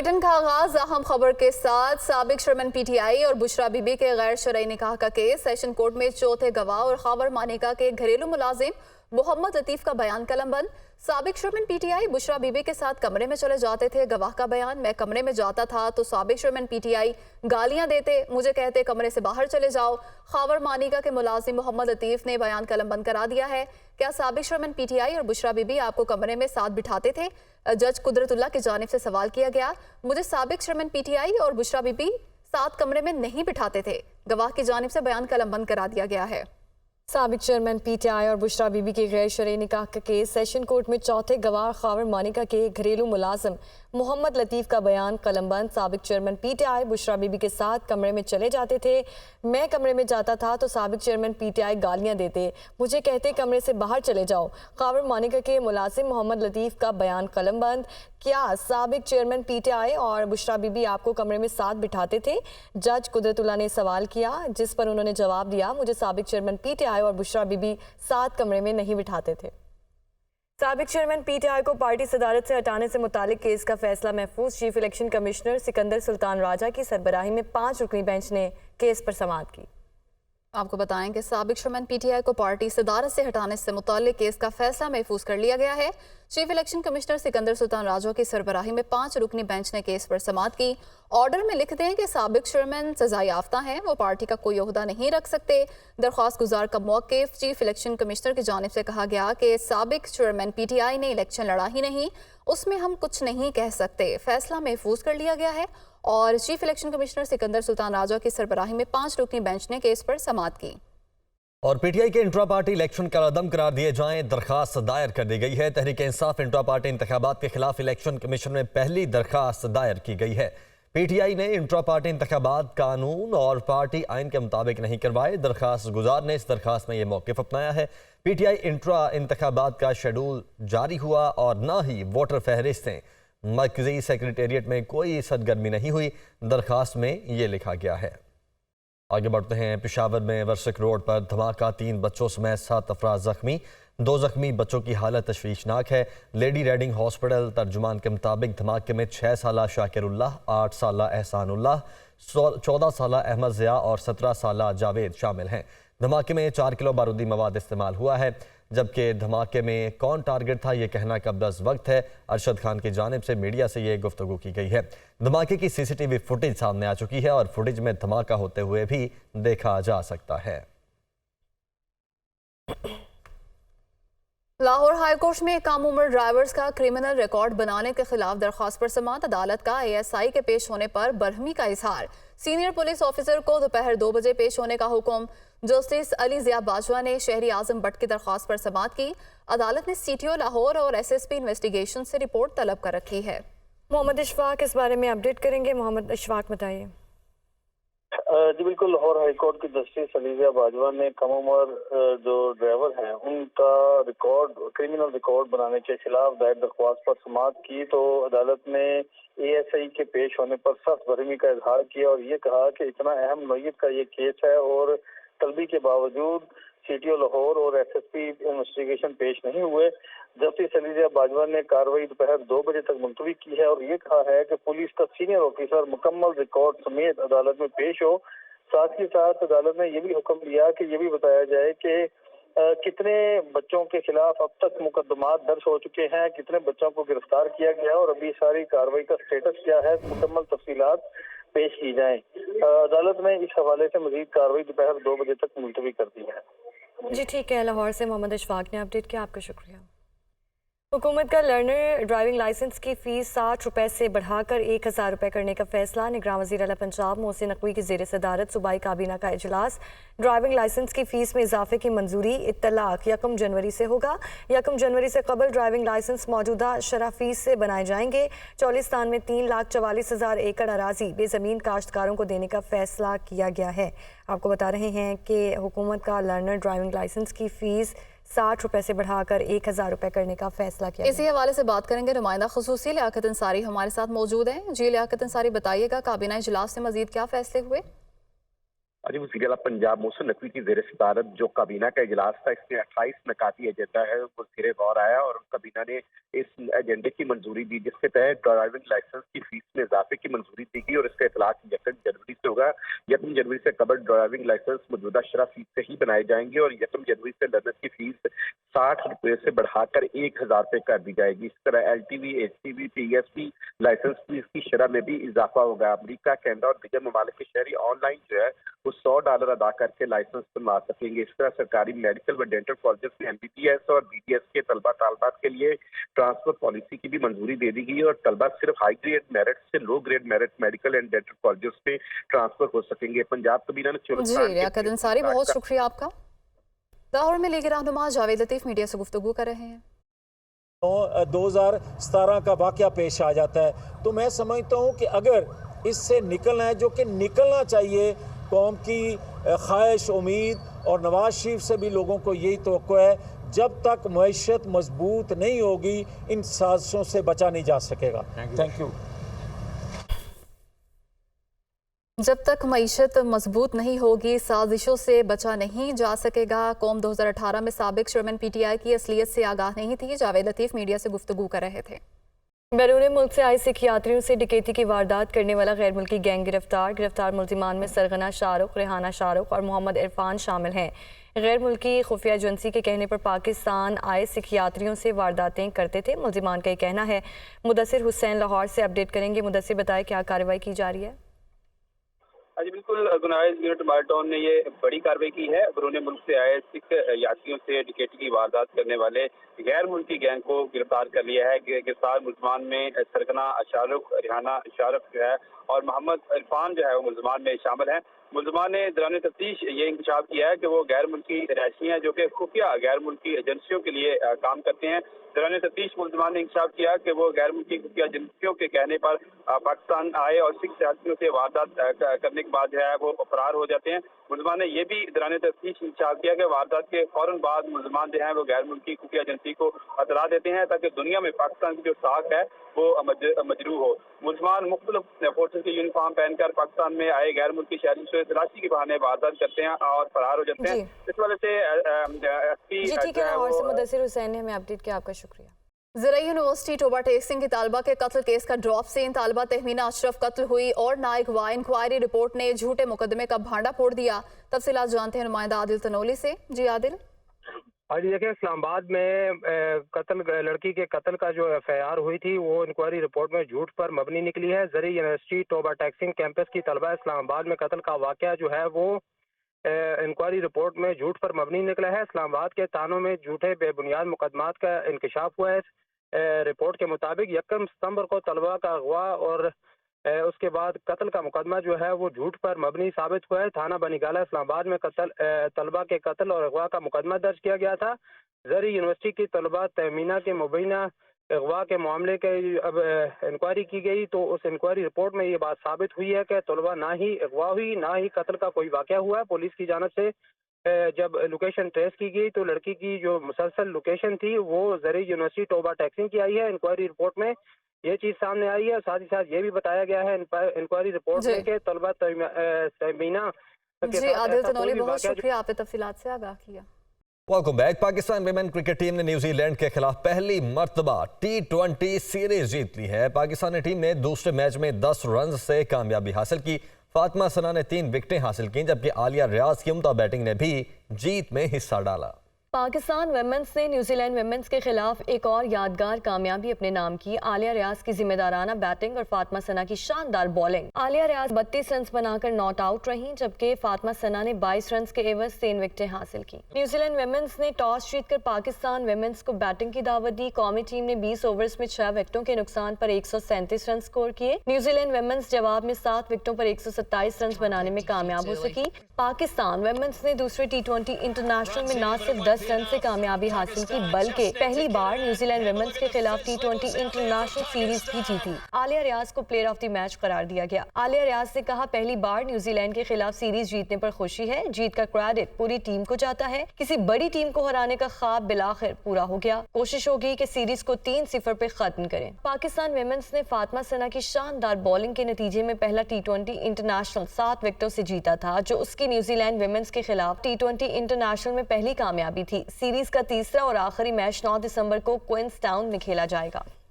Bulletin का आगाज अहम खबर के साथ। साबिक चेयरमैन पीटीआई और बुशरा बीबी के गैर शरई निकाह का केस। सेशन कोर्ट में चौथे गवाह और खबर मानिका के घरेलू मुलाजिम मोहम्मद लतीफ का बयान कलमबंद। साबिक चेयरमैन पीटीआई बुशरा बीबी के साथ कमरे में चले जाते थे। गवाह का बयान, मैं कमरे में जाता था तो साबिक चेयरमैन पीटीआई गालियां देते, मुझे कहते कमरे से बाहर चले जाओ। खबर मानिका के मुलाजिम मोहम्मद लतीफ ने बयान कलमबंद करा दिया है। क्या साबिक चेयरमैन पीटीआई और बुशरा बीबी आपको कमरे में साथ बिठाते थे? जज कुदरतुल्लाह की जानिब से सवाल किया गया। मुझे साबिक चेयरमैन पीटीआई और बुशरा बीबी साथ कमरे में नहीं बिठाते थे। गवाह की जानिब से बयान कलमबंद करा दिया गया है। साबिक चेयरमैन पीटीआई और बुशरा बीबी के गैर शरई निकाह का केस। सेशन कोर्ट में चौथे गवाह खबर मानिका के घरेलू मुलाजिम मोहम्मद लतीफ का बयान कलमबंद। साबिक चेयरमैन पीटीआई बुशरा बीबी के साथ कमरे में चले जाते थे। मैं कमरे में जाता था तो साबिक चेयरमैन पीटीआई गालियां देते, मुझे कहते कमरे से बाहर चले जाओ। खबर मानिका के मुलाजिम मोहम्मद लतीफ का बयान कलमबंद। क्या साबिक चेयरमैन पीटीआई और बुशरा बीबी आपको कमरे में साथ बिठाते थे? जज कुदरतुल्लाह ने सवाल किया, जिस पर उन्होंने जवाब दिया, मुझे साबिक चेयरमैन पीटीआई और बुशरा बीबी साथ कमरे में नहीं बिठाते थे। साबिक चेयरमैन पीटीआई को पार्टी सदारत से हटाने से मुतालिक केस का फैसला महफूज। Chief election commissioner Sikandar Sultan Raja की सरबराही में 5 रुकनी बेंच ने केस पर समाअत की। आपको बताएं कि साबिक चेयरमैन पीटीआई को पार्टी सदारत से हटाने से मुताल्लिक केस का फैसला महफूज कर लिया गया है। Chief election commissioner Sikandar Sultan Raja की सरबराही में 5 रुकनी बेंच ने केस पर समाअत की। ऑर्डर में लिखते हैं कि साबिक चेयरमैन सजा याफ्ता हैं, वो पार्टी का कोई ओहदा नहीं रख सकते। दरख्वास्त गुजार का मौक़िफ़। चीफ इलेक्शन कमिश्नर की जानिब से कहा गया कि साबिक चेयरमैन पीटीआई ने इलेक्शन लड़ा ही नहीं, उसमें हम कुछ नहीं कह सकते। फैसला महफूज कर लिया गया है और chief election commissioner Sikandar Sultan Raja की सरबराही में 5 रुकनी बेंच ने केस पर समाअत की। और पीटीआई के इंट्रा पार्टी इलेक्शन का रद्दम करार दिए जाएं, दरखास्त दायर कर दी गई है। तहरीक इंसाफ इंट्रा पार्टी इंतखाबात के खिलाफ इलेक्शन कमीशन में पहली दरखास्त दायर की गई है। पीटीआई ने इंट्रा पार्टी इंतखाबात कानून और पार्टी आइन के मुताबिक नहीं करवाए। दरखास्त गुजार ने इस दरखास्त में ये मौक़िफ़ अपनाया है। पीटीआई इंट्रा इंतखाबात का शेड्यूल जारी हुआ और न ही वोटर फहरिस्तें। मरकज़ी सेक्रेटेरिएट में कोई सरगर्मी नहीं हुई, दरखास्त में ये लिखा गया है। आगे बढ़ते हैं। पेशावर में वर्सक रोड पर धमाका, 3 बच्चों समेत 7 अफराद जख्मी। 2 जख्मी बच्चों की हालत तशवीशनाक है। लेडी रेडिंग हॉस्पिटल तर्जुमान के मुताबिक धमाके में 6 साला शाकिरुल्लाह, 8 साला एहसानुल्लाह, 14 साला अहमद ज़िया और 17 साला जावेद शामिल हैं। धमाके में 4 किलो बारूदी मवाद इस्तेमाल हुआ है, जबकि धमाके में कौन टारगेट था ये कहना कबज़ वक्त है। अरशद खान की जानिब से मीडिया से ये गुफ्तगू की गई है। धमाके की सीसीटीवी फुटेज सामने आ चुकी है और फुटेज में धमाका होते हुए भी देखा जा सकता है। लाहौर हाई कोर्ट में कम उम्र ड्राइवर्स का क्रिमिनल रिकॉर्ड बनाने के खिलाफ दरख्वास्त पर समाअत। अदालत का एएसआई के पेश होने पर बरहमी का इजहार। सीनियर पुलिस ऑफिसर को दोपहर 2 बजे पेश होने का हुक्म। जस्टिस अली ज़िया बाजवा ने शहरी आजम भट्ट की दरख्वास्त पर समाअत की। अदालत ने सीटीओ लाहौर और एसएसपी इन्वेस्टिगेशन से रिपोर्ट तलब कर रखी है। मोहम्मद इशफाक इस बारे में अपडेट करेंगे। मोहम्मद इशफाक बताइए। जी बिल्कुल, लाहौर हाई कोर्ट की जस्टिस अली ज़िया बाजवा ने कम उम्र जो ड्राइवर हैं उनका क्रिमिनल रिकॉर्ड बनाने के खिलाफ दायर दरख्वास्त पर समाअत की। तो अदालत ने एएसआई के पेश होने पर सख्त बरहमी का इजहार किया और ये कहा कि इतना अहम नौयत का ये केस है और तलबी के बावजूद सीटीओ लाहौर और एसएसपी इन्वेस्टिगेशन पेश नहीं हुए। जस्टिस अली ज़िया बाजवा ने कार्रवाई दोपहर 2 बजे तक मुलतवी की है और ये कहा है कि पुलिस का सीनियर ऑफिसर मुकम्मल रिकॉर्ड समेत अदालत में पेश हो। साथ ही साथ अदालत ने यह भी हुक्म दिया कि ये भी बताया जाए कि कितने बच्चों के खिलाफ अब तक मुकदमात दर्ज हो चुके हैं, कितने बच्चों को गिरफ्तार किया गया और अभी सारी कार्रवाई का स्टेटस क्या है, मुकम्मल तफसीलात पेश की जाएं। अदालत ने इस हवाले से मजीद कार्रवाई दोपहर 2 बजे तक मुलतवी कर दी है। जी ठीक है, लाहौर से मोहम्मद इशफाक ने अपडेट किया, आपका शुक्रिया। हुकूमत का लर्नर ड्राइविंग लाइसेंस की फ़ीस 60 रुपये से बढ़ाकर 1000 रुपये करने का फैसला। निगरान वज़ीर आला पंजाब मोहसिन नकवी की ज़ेर सदारत सूबाई काबीना का इजलास। ड्राइविंग लाइसेंस की फ़ीस में इजाफे की मंजूरी। इत्तलाक 1 जनवरी से होगा। 1 जनवरी से कबल ड्राइविंग लाइसेंस मौजूदा शरह फ़ीस से बनाए जाएंगे। चौलिस्तान में 3,44,000 एकड़ अराजी बेज़मीन काश्तकारों को देने का फैसला किया गया है। आपको बता रहे हैं कि हुकूमत का लर्नर ड्राइविंग लाइसेंस की फ़ीस 60 रुपये से बढ़ाकर 1000 रुपये करने का फैसला किया। इसी हवाले से बात करेंगे। नुमाइंदा खुसूसी लियाकत अंसारी हमारे साथ मौजूद हैं। जी लियाकत अंसारी, बताइएगा काबीना इजलास से मजीद क्या फैसले हुए? जी वज़ीर आला पंजाब मोहसिन नकवी की ज़ेर सदारत जो काबीना का इजलास था, इसमें 28 नकाती एजेंडा है वो ज़ेर गौर आया और काबीना ने इस एजेंडे की मंजूरी दी जिसके तहत ड्राइविंग लाइसेंस की फीस में इजाफे की मंजूरी दी गई और इसका इतलाक 1 जनवरी से होगा। 1 जनवरी से कबल ड्राइविंग लाइसेंस मौजूदा शरह फीस से ही बनाए जाएंगे और 1 जनवरी से लर्नर की फीस 60 रुपये से बढ़ाकर 1000 रुपये कर दी जाएगी। इस तरह LTV, HCV, PSP licence fees की शरह में भी इजाफा होगा। अमरीका, कनाडा और दीगर ममालिक के शहरी ऑनलाइन जो है वो $100 अदा करके लाइसेंस बनवा सकेंगे। इस तरह सरकारी मेडिकल व डेंटल कॉलेज में MBBS और BDS के तलबा तालबात के लिए ट्रांसफर पॉलिसी की भी मंजूरी दे दी गई और तलबा सिर्फ हाई ग्रेड मेरिट से low grade merit medical and dental college में ट्रांसफर हो सकेंगे। पंजाब कबीना ने जी लियाकत अंसारी, बहुत शुक्रिया आपका। लाहौर में लीग रहनुमा जावेद लतीफ मीडिया से गुफ्तगू कर रहे हैं। 2017 का वाक़या पेश आ जाता है तो मैं समझता हूँ कि अगर इससे निकलना है, जो कि निकलना चाहिए, कौम की ख्वाहिश, उम्मीद और नवाज शरीफ से भी लोगों को यही तवक्को है, जब तक मईशत मजबूत नहीं होगी इन साजिशों से बचा नहीं जा सकेगा। Thank you. जब तक मईशत मजबूत नहीं होगी साजिशों से बचा नहीं जा सकेगा। कौम 2018 में साबिक चेयरमैन PTI की असलियत से आगाह नहीं थी। जावेद लतीफ मीडिया से गुफ्तगू कर रहे थे। बैरून मुल्क से आए सिख यात्रियों से डकैती की वारदात करने वाला गैर मुल्की गैंग गिरफ्तार मुल्जिमान में सरगना शाहरुख, रेहाना शाहरुख और मोहम्मद इरफान शामिल हैं। गैर मुल्की खुफिया एजेंसी के कहने पर पाकिस्तान आए सिख यात्रियों से वारदातें करते थे। मुल्जिमान का ये कहना है। मुदस्सिर हुसैन लाहौर से अपडेट करेंगे। मुदस्सिर, बताए क्या कार्रवाई की जा रही है? जी बिल्कुल, गुनाइज यूनिट माल्टोन ने ये बड़ी कार्रवाई की है। बैरून मुल्क से आए सिख यात्रियों से डकैती की वारदात करने वाले गैर मुल्की गैंग को गिरफ्तार कर लिया है। गिरफ्तार मुल्जिमान में सरगना शाहरुख, रेहाना शाहरुख जो है और मोहम्मद इरफान जो है वो मुल्जिमान में शामिल हैं। मुल्जिमान ने दौरान तफ्तीश ये इंकशाफ किया है कि वो गैर मुल्की रहायशी हैं जो कि खुफिया गैर मुल्की एजेंसियों के लिए काम करते हैं। दौरान तफ्तीश मुल्जिमान ने इंकशाफ किया कि वो गैर मुल्की खुफिया एजेंसियों के कहने पर पाकिस्तान आए और सिख यात्रियों से वारदात करने के बाद जो है वो फरार हो जाते हैं। मुल्जिमान ने ये भी दौरान तफ्तीश इंकशाफ किया कि वारदात के फौरन बाद मुल्जिमान जो हैं वो गैर मुल्की खुफिया एजेंसी को इतला देते हैं ताकि दुनिया में पाकिस्तान की जो साख है वो मजरू हो। मुल्जिमान मुख्तलिफ फोर्सेस की यूनिफॉर्म पहनकर पाकिस्तान में आए गैर मुल्की शहरी से तलाशी के बहाने वारदात करते हैं और फरार हो जाते हैं। इस वजह से जी ठीक है, लाहौर से मुदस्सिर हुसैन ने हमें अपडेट किया, आपका शुक्रिया। ज़राई यूनिवर्सिटी टोबा टेक्सिंग की तालबा के कत्ल केस का ड्रॉप से तालबा तहमीना अशरफ कत्ल हुई और नाइक वा इंक्वायरी रिपोर्ट ने झूठे मुकदमे का भांडा फोड़ दिया। तफसीलात जानते हैं नुमाइंदा आदिल तनोली से। जी आदिल। आज देखिए, इस्लामाबाद में लड़की के कत्ल का जो FIR हुई थी वो इंक्वायरी रिपोर्ट में झूठ पर मबनी निकली है। ज़राई यूनिवर्सिटी टोबा टेक्सिंग कैंपस की तलबा इस्लामाबाद में कत्ल का वाक़या जो है वो इंक्वायरी रिपोर्ट में झूठ पर मबनी निकला है। इस्लामाबाद के थानों में झूठे बेबुनियाद मुकदमात का इंकशाफ हुआ है। रिपोर्ट के मुताबिक 1 सितंबर को तलबा का अगवा और उसके बाद कत्ल का मुकदमा जो है वो झूठ पर मबनी साबित हुआ है। थाना बनीगाला इस्लामाबाद में तलबा के कत्ल और अगवा का मुकदमा दर्ज किया गया था। ज़राई यूनिवर्सिटी की तलबा तहमीना के मुबैना अगवा के मामले के अब इंक्वायरी की गई तो उस इंक्वायरी रिपोर्ट में ये बात साबित हुई है कि तलबा ना ही अगवा हुई ना ही कत्ल का कोई वाक़या हुआ है। पुलिस की जानिब से जब लोकेशन ट्रेस की गई तो लड़की की जो मुसलसल लोकेशन थी वो ज़राई यूनिवर्सिटी टोबा टेक्सिंग की आई है। इंक्वायरी रिपोर्ट में ये चीज़ सामने आई है। साथ ही साथ ये भी बताया गया है इंक्वायरी रिपोर्ट में कि तलबा तहमीना। जी आदिल तनोली, बहुत शुक्रिया, आपने तफसीलात से आगाह किया। Welcome back. Pakistan women cricket team ने न्यूजीलैंड के खिलाफ पहली मर्तबा T20 सीरीज जीत ली है। पाकिस्तानी टीम ने दूसरे मैच में 10 रन से कामयाबी हासिल की। फातिमा सना ने 3 विकेटें हासिल की जबकि आलिया रियाज की उम्दा बैटिंग ने भी जीत में हिस्सा डाला। पाकिस्तान वुमेन्स ने न्यूजीलैंड वुमेन्स के खिलाफ एक और यादगार कामयाबी अपने नाम की। आलिया रियाज की जिम्मेदाराना बैटिंग और फातिमा सना की शानदार बॉलिंग। आलिया रियाज 32 रन बनाकर नॉट आउट रहीं जबकि फातिमा सना ने 22 रन के एवज 3 विकेटें हासिल की। न्यूजीलैंड वुमेन्स ने टॉस जीतकर पाकिस्तान वुमेन्स को बैटिंग की दावत दी। कौमी टीम ने 20 ओवर्स में 6 विकेटों के नुकसान पर 137 रन स्कोर किए। न्यूजीलैंड वुमेन्स जवाब में 7 विकेटों पर 127 रन बनाने में कामयाब हो सकी। पाकिस्तान वुमेन्स ने दूसरे T20 इंटरनेशनल में न सिर्फ 10 رن سے کامیابی حاصل کی بلکہ پہلی بار نیوزی لینڈ ویمنز کے خلاف T20 انٹرنیشنل سیریز بھی جیتی۔ عالیہ ریاض کو پلیئر آف دی میچ قرار دیا گیا۔ عالیہ ریاض نے کہا پہلی بار نیوزی لینڈ کے خلاف سیریز جیتنے پر خوشی ہے، جیت کا کریڈٹ پوری ٹیم کو جاتا ہے، کسی بڑی ٹیم کو ہرانے کا خواب بالآخر پورا ہو گیا، کوشش ہوگی کہ سیریز کو 3-0 پہ ختم کریں۔ پاکستان ویمنز نے فاطمہ ثنا کی شاندار بولنگ کے نتیجے میں پہلا T20 انٹرنیشنل 7 وکٹوں سے جیتا تھا، جو اس کی نیوزی لینڈ ویمنز کے خلاف T20 انٹرنیشنل میں پہلی کامیابی تھی۔ سیریز کا تیسرا اور آخری میچ 9 دسمبر کو کوئنز ٹاؤن میں کھیلا جائے گا۔